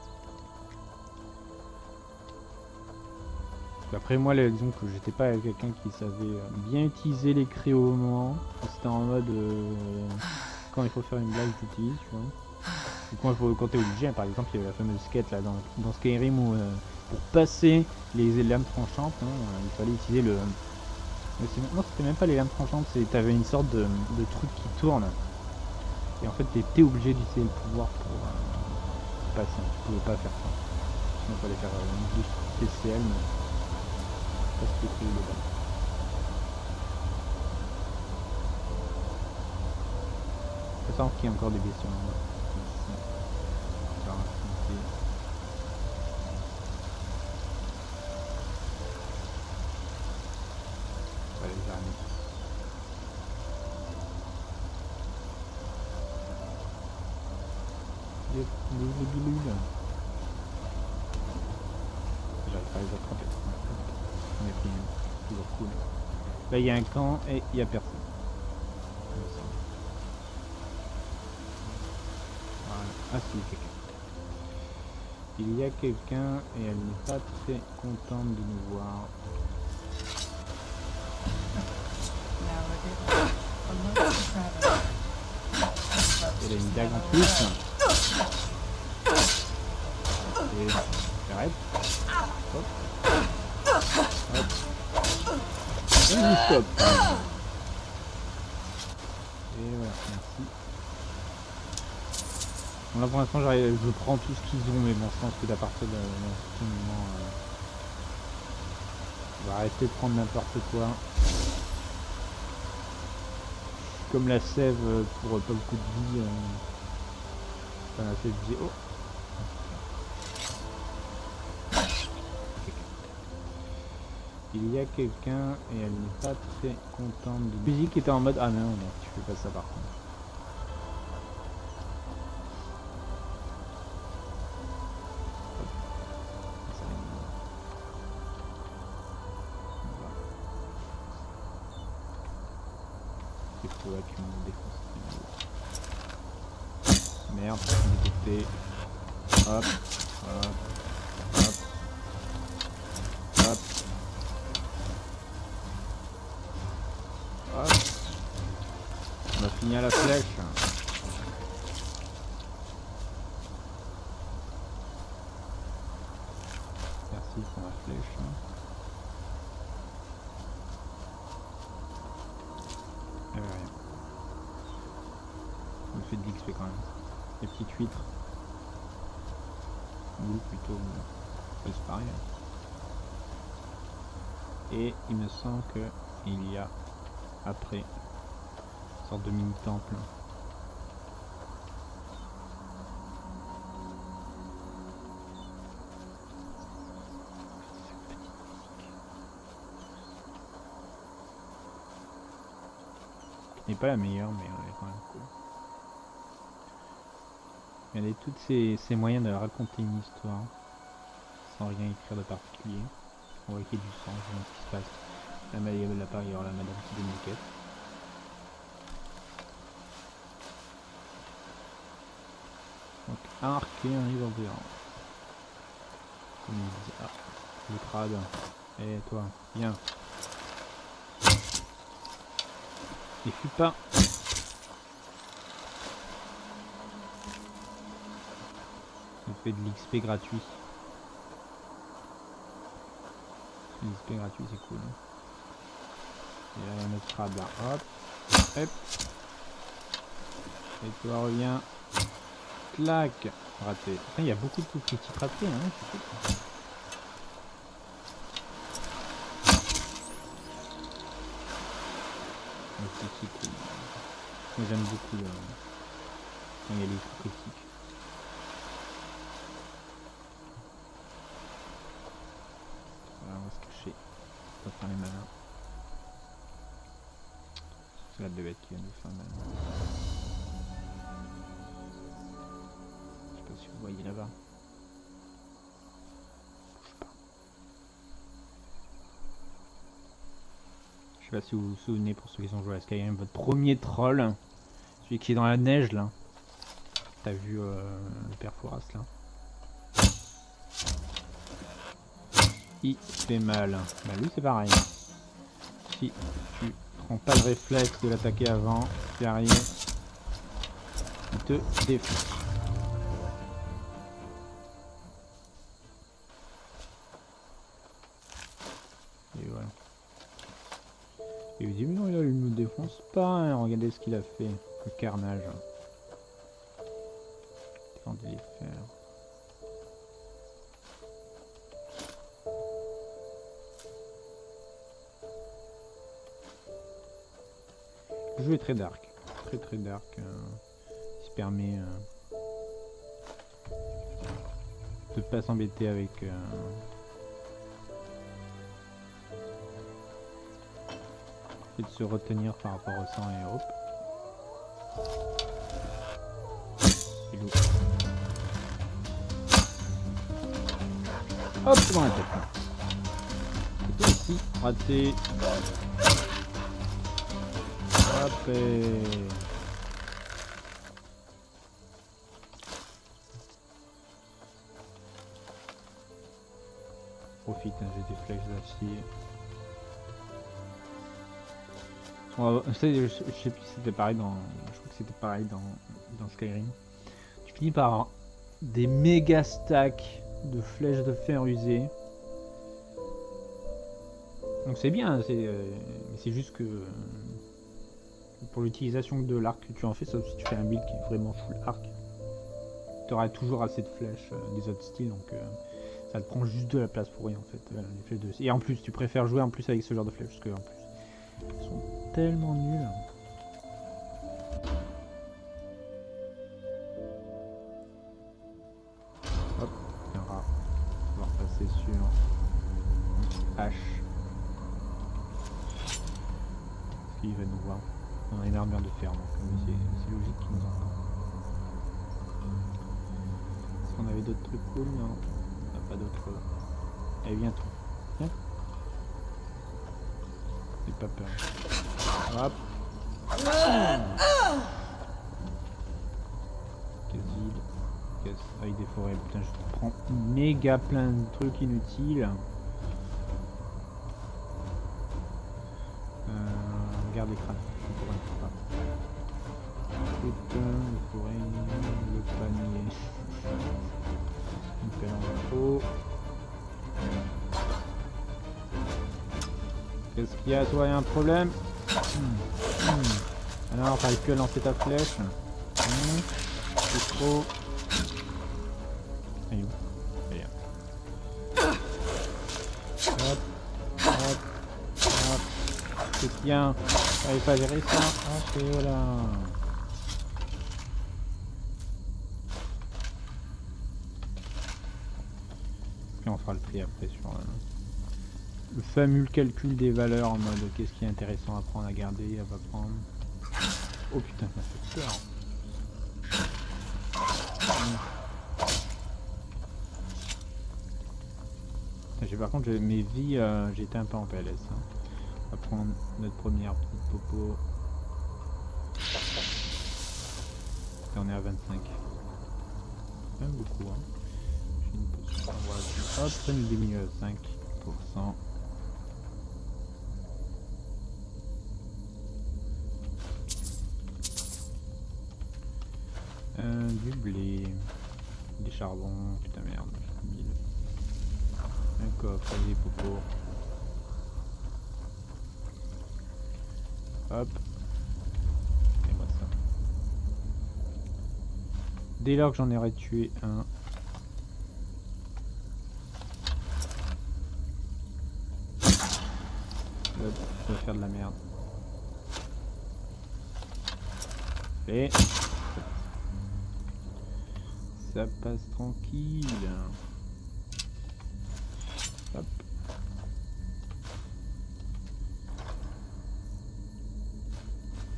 Après moi, disons que j'étais pas quelqu'un qui savait bien utiliser les cris au moment. C'était en mode quand il faut faire une blague, j'utilise, tu vois. Et quand t'es obligé, par exemple, il y a la fameuse quête là dans Skyrim où pour passer les lames tranchantes, hein, il fallait utiliser le... Non, c'était même pas les lames tranchantes, t'avais une sorte de truc qui tourne. Et en fait, t'étais obligé d'utiliser le pouvoir pour passer. Tu pouvais pas faire ça. Sinon, il fallait faire une boost spéciale, mais... C'était le bas. Je sens qu'il y a encore des blessures en bas. Voilà les araignées. Les bilules. J'arrive pas à les attraper. On est pris, toujours cool. Là il y a un camp et il y a personne. Voilà. Ah si, quelqu'un. Il y a quelqu'un et elle n'est pas très contente de nous voir. Elle a une dague en plus. Et j'arrête. Hop. Hop. Et stop. Et voilà, merci. Bon, là pour l'instant je prends tout ce qu'ils ont, mais bon je pense que à partir de ce moment on va arrêter de prendre n'importe quoi. Comme la sève pour pas beaucoup de vie. Enfin, la sève vie. Oh. Il y a quelqu'un et elle n'est pas très contente. La musique était en mode ah non, tu fais pas ça par contre. C'est quoi qui me défonce. Merde, détecté. Hop, hop, hop, hop. Hop. On a fini à la flèche. Merci pour la flèche. Il n'y avait rien. On me fait de l'XP quand même. Les petites huîtres. Ou plutôt. C'est pareil. Et il me semble que il y a après une sorte de mini temple. Qui n'est pas la meilleure, mais elle est quand même cool. Elle a tous ces moyens de raconter une histoire. sans rien écrire de particulier. On voit qu'il y a du sang, je sais pas ce qui se passe. Là-bas, il y aura la madame qui donne une quête. Donc, un arc et un livre environ. Comme il dit, ah, le crade. Et toi, viens. Et fuis pas. Ça fait de l'XP gratuit. L'XP gratuit, c'est cool. Et là, il y a notre crabe là. Hop. Hop. Et toi, reviens. Clac. Raté. Enfin, il y a beaucoup de petits ratés, hein. C'est cool. C'est cool. Moi, j'aime beaucoup quand il y a les trucs critiques. Voilà, on va se cacher. On va faire les malins. C'est la bébête qui vient de faire mal. Je sais pas si vous voyez là-bas. Bouge pas. Je sais pas si vous vous souvenez, pour ceux qui ont joué à Skyrim, votre premier troll, celui qui est dans la neige là. T'as vu le père Fouras là. Il fait mal. Bah lui c'est pareil. Si tu prends pas le réflexe de l'attaquer avant, tu arrives, il te défonce. Et voilà. Et vous dites non, il me défonce pas, hein. Regardez ce qu'il a fait, le carnage. Quand il est faire. Le jeu est très dark, très dark, il se permet de pas s'embêter avec et de se retenir par rapport au sang et hop. Et loup. Hop, c'est dans la tête. Et ici, raté. Hop et... Profite, hein, j'ai des flèches d'acier. Je sais plus si c'était pareil dans... Je crois que c'était pareil dans Skyrim. Tu finis par avoir des méga stacks de flèches de fer usées. Donc c'est bien, c'est juste que pour l'utilisation de l'arc que tu en fais, sauf si tu fais un build qui est vraiment full arc, tu auras toujours assez de flèches des autres styles, donc ça te prend juste de la place pour rien en fait. Les flèches de... Et en plus, tu préfères jouer en plus avec ce genre de flèches, parce que en plus, elles sont tellement nulles. Hop, on va pouvoir passer sur une hache. Il va nous voir. On a une armure de fer, donc c'est logique qu'il nous entend. Est-ce qu'on avait d'autres trucs cool? Non, on n'a pas d'autres. Allez, viens toi. Viens. N'aie pas peur. Hop. Quasi. Avec des forêts. Putain, je prends méga plein de trucs inutiles. Regarde l'écran. Putain, il faudrait le panier. Une pelle en trop. Qu'est-ce qu'il y a, toi? Il y a un problème? Alors, t'arrives plus à lancer ta flèche. C'est trop. Elle est où? Elle est là. Hop, hop, hop. Qu'est-ce qu'il y a? J'arrive pas à gérer ça. Ok, voilà. Et on fera le prix après sur le fameux calcul des valeurs en mode qu'est-ce qui est intéressant à prendre, à garder, à pas prendre. Oh putain, ça m'a fait peur. par contre, mes vies, j'étais un peu en PLS. Hein. On va prendre notre première petite popo. Et on est à 25. C'est même beaucoup. Hein. J'ai une potion. Voilà. Hop, ça nous diminue à 5%. Du blé, des charbons, putain merde, 1000. Un coffre avec des popos. Hop. Et moi ça. Dès lors que j'en aurais tué un. Hop, ça va faire de la merde. Et ça passe tranquille. Hop.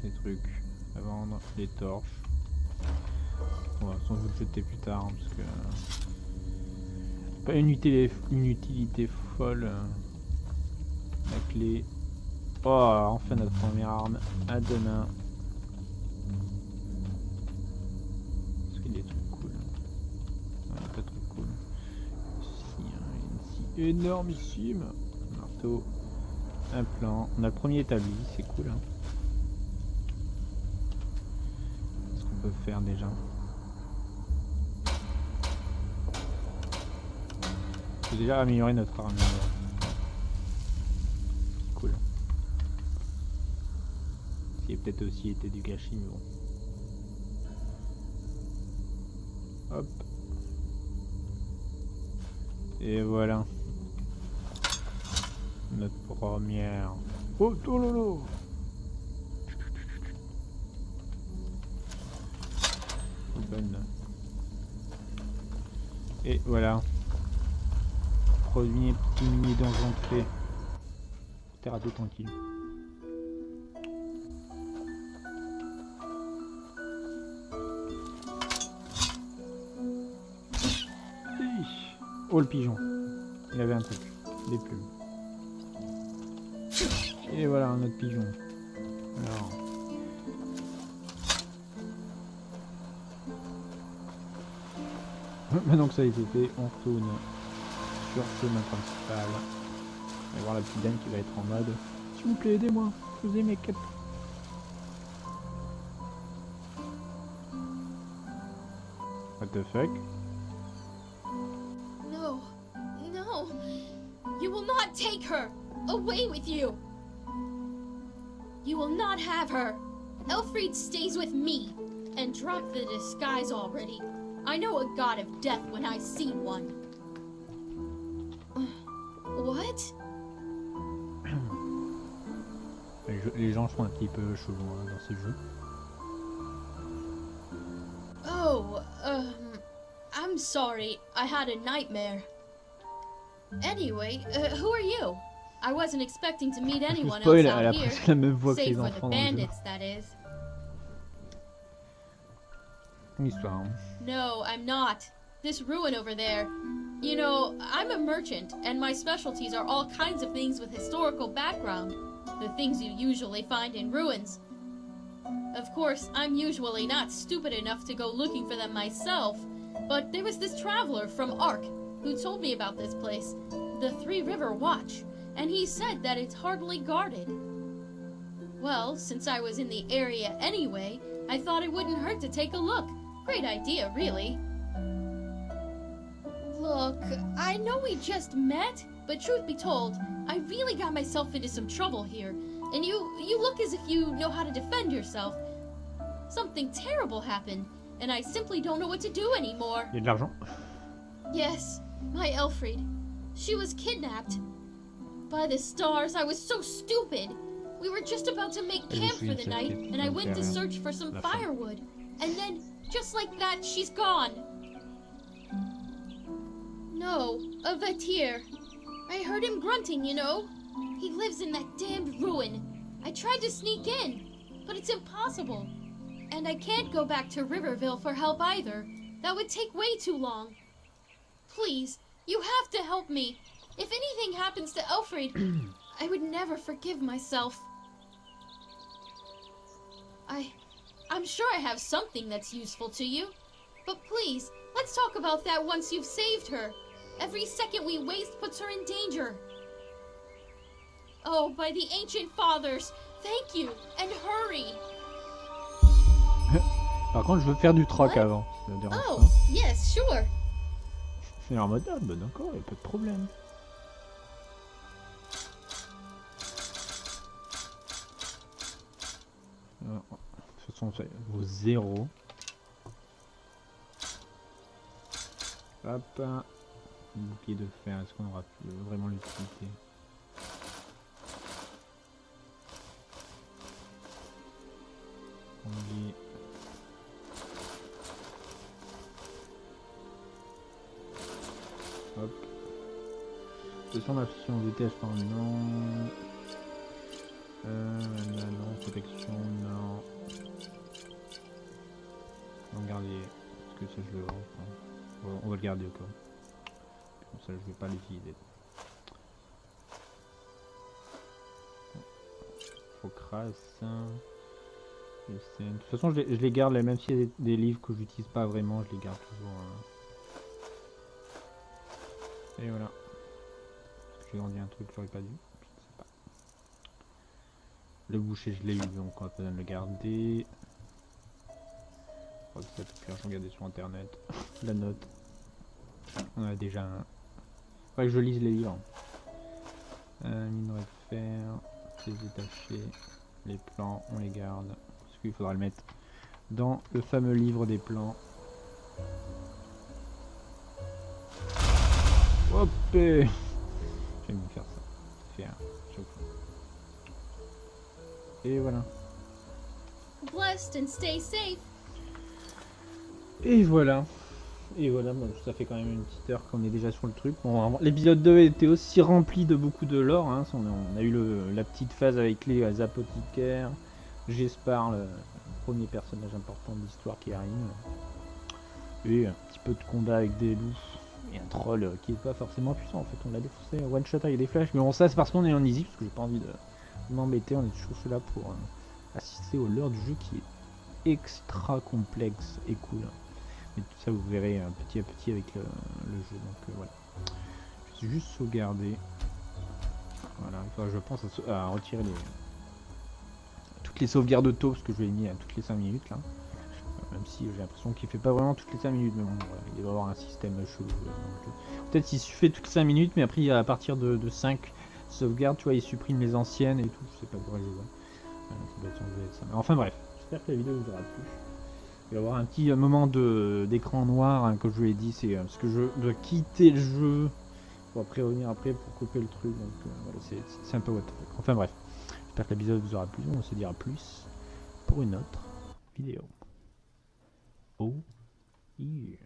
Des trucs à vendre, des torches. On va sans doute jeter plus tard, hein, parce que pas une utilité folle. La clé. Oh, enfin notre première arme. À demain. Est-ce qu'il y a des trucs cool? Non, il y a pas de trucs cool. Ici, une scie énormissime. Un marteau. Un plan. On a le premier établi, c'est cool. Hein. Qu'est-ce qu'on peut faire déjà? On peut déjà améliorer notre armure. Cool. Qui a peut-être aussi été du gâchis, mais bon. Hop. Et voilà. Notre première. Oh, tololo. Bonne. Et voilà. Premier petit mini donjon de fait. Terre à tout tranquille. Oh le pigeon. Il avait un truc. Des plumes. Et voilà un autre pigeon. Alors. Maintenant que ça a été fait, on retourne sur le chemin principal. On va voir la petite dame qui va être en mode s'il vous plaît aidez-moi, je vous ai mes quêtes. What the fuck? No, no, you will not take her away with you. You will not have her. Elfried stays with me. And drop the disguise already. I know a god of death when I see one. What? Les gens sont un petit peu chelous hein, dans ces jeux. Oh, I'm sorry. I had a nightmare. Anyway, who are you? I wasn't expecting to meet anyone else Spoil, elle out a here. presque la même voix que Save les for the enfants dans le jeu. bandits, that is. Une histoire. Hein. No, I'm not. This ruin over there. You know, I'm a merchant, and my specialties are all kinds of things with historical background. The things you usually find in ruins. Of course, I'm usually not stupid enough to go looking for them myself, but there was this traveler from Ark who told me about this place, the Three River Watch, and he said that it's hardly guarded. Well, since I was in the area anyway, I thought it wouldn't hurt to take a look. Great idea, really. Look, I know we just met, but truth be told, I really got myself into some trouble here, and you look as if you know how to defend yourself. Something terrible happened, and I simply don't know what to do anymore. Il y a de l'argent. Yes, my Elfried. She was kidnapped. By the stars, I was so stupid. We were just about to make camp for the night, and I went to search for some firewood. And then, just like that, she's gone. No, a Vatir. I heard him grunting, you know. He lives in that damned ruin. I tried to sneak in, but it's impossible. And I can't go back to Riverville for help either. That would take way too long. Please, you have to help me. If anything happens to Alfred, I would never forgive myself. I'm sure I have something that's useful to you. But please, let's talk about that once you've saved her. Every second we waste puts her in danger. Oh, by the ancient fathers, thank you, and hurry. Par contre, je veux faire du troc What? avant. Ça dérange Oh, pas. yes, sure. C'est en mode, ah bah d'accord, y'a pas de problème. De toute façon, ça vaut 0. Hop. Bouclier de fer, est-ce qu'on aura vraiment l'utilité? Onglet. Hop. De toute façon, si on vitesse, non. Non, protection, non. On va garder. Parce que ça, je le vends. On va le garder au cas. Comme ça, je vais pas l'utiliser. Faut crasse. De toute façon, je les garde, même s'il y a des livres que j'utilise pas vraiment, je les garde toujours. Et voilà. J'ai grandi un truc que j'aurais pas dû. Je sais pas. Le boucher, je l'ai eu, donc on va pas besoin de le garder. Je crois que c'est je regardais sur internet. La note. On a déjà un. Faudrait que je lise les livres. Minerai de fer, les détachés, les plans, on les garde. Parce qu'il faudra le mettre dans le fameux livre des plans. Hop! J'aime bien faire ça. Faire chaque fois. Et voilà. Blessed and stay safe. Et voilà. Et voilà, bon, ça fait quand même une petite heure qu'on est déjà sur le truc. Bon, l'épisode 2 était aussi rempli de beaucoup de lore. Hein. On a eu la petite phase avec les apothicaires. J'espère le premier personnage important de l'histoire qui arrive. Et un petit peu de combat avec des loups. Et un troll qui est pas forcément puissant en fait. On l'a défoncé one shot avec des flashs. Mais bon, ça c'est parce qu'on est en easy. Parce que j'ai pas envie de m'embêter. On est toujours là pour assister au lore du jeu qui est extra complexe et cool. Et tout ça vous verrez petit à petit avec le jeu. Donc voilà. Je suis juste sauvegardé. Voilà, je pense à retirer toutes les sauvegardes auto parce que je l'ai mis à toutes les 5 minutes là. Même si j'ai l'impression qu'il fait pas vraiment toutes les 5 minutes, mais bon, il doit avoir un système chelou. Peut-être qu'il fait toutes les 5 minutes, mais après à partir de 5 sauvegardes, tu vois, il supprime les anciennes et tout. Je sais pas comment je vois. Ça doit être ça. Enfin bref, j'espère que la vidéo vous aura plu. Il va y avoir un petit moment d'écran noir, hein, comme je vous l'ai dit, c'est parce que je dois quitter le jeu pour après revenir après pour couper le truc, donc voilà, c'est un peu what the fuck. Enfin bref, j'espère que l'épisode vous aura plu, on se dira plus pour une autre vidéo. Oh yeah.